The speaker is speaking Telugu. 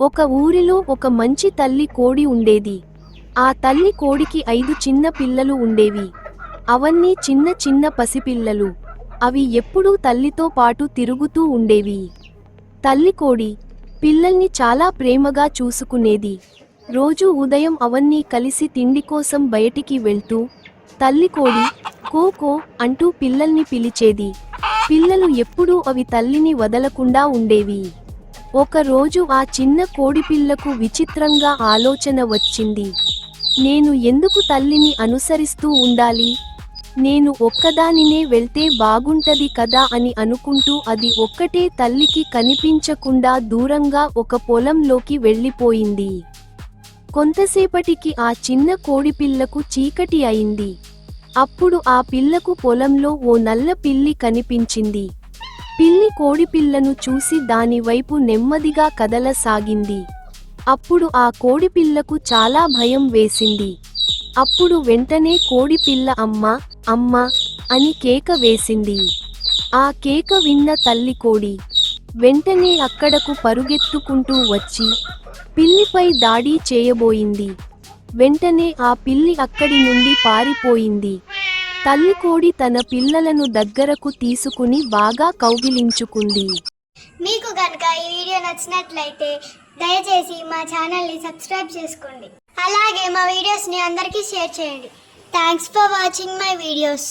ఒక ఊరిలో ఒక మంచి తల్లి కోడి ఉండేది. ఆ తల్లి కోడికి 5 చిన్న పిల్లలు ఉండేవి. అవన్నీ చిన్న చిన్న పసిపిల్లలు. అవి ఎప్పుడూ తల్లితో పాటు తిరుగుతూ ఉండేవి. తల్లి కోడి పిల్లల్ని చాలా ప్రేమగా చూసుకునేది. రోజూ ఉదయం అవన్నీ కలిసి తిండి కోసం బయటికి వెళ్తూ, తల్లి కోడి కో కో అంటూ పిల్లల్ని పిలిచేది. పిల్లలు ఎప్పుడూ అవి తల్లిని వదలకుండా ఉండేవి. ఒక రోజు ఆ చిన్న కోడిపిల్లకు విచిత్రంగా ఆలోచన వచ్చింది. నేను ఎందుకు తల్లిని అనుసరిస్తూ ఉండాలి? నేను ఒక్కదానినే వెళ్తే బాగుంటది కదా అని అనుకుంటూ అది ఒక్కటే తల్లికి కనిపించకుండా దూరంగా ఒక పొలంలోకి వెళ్ళిపోయింది. కొంతసేపటికి ఆ చిన్న కోడిపిల్లకు చీకటి అయింది. అప్పుడు ఆ పిల్లకు పొలంలో ఓ నల్ల పిల్లి కనిపించింది. పిల్లి కోడిపిల్లను చూసి దాని వైపు నెమ్మదిగా కదలసాగింది. అప్పుడు ఆ కోడిపిల్లకు చాలా భయం వేసింది. అప్పుడు వెంటనే కోడిపిల్ల అమ్మా అమ్మా అని కేక వేసింది. ఆ కేక విన్న తల్లి కోడి వెంటనే అక్కడకు పరుగెత్తుకుంటూ వచ్చి పిల్లిపై దాడి చేయబోయింది. వెంటనే ఆ పిల్లి అక్కడి నుండి పారిపోయింది. తల్లి కోడి తన పిల్లలను దగ్గరకు తీసుకుని బాగా కౌగిలించుకుంది. మీకు గనుక ఈ వీడియో నచ్చినట్లయితే దయచేసి మా ఛానల్ని సబ్స్క్రైబ్ చేసుకోండి. అలాగే మా వీడియోస్ని అందరికీ షేర్ చేయండి. Thanks for watching my videos.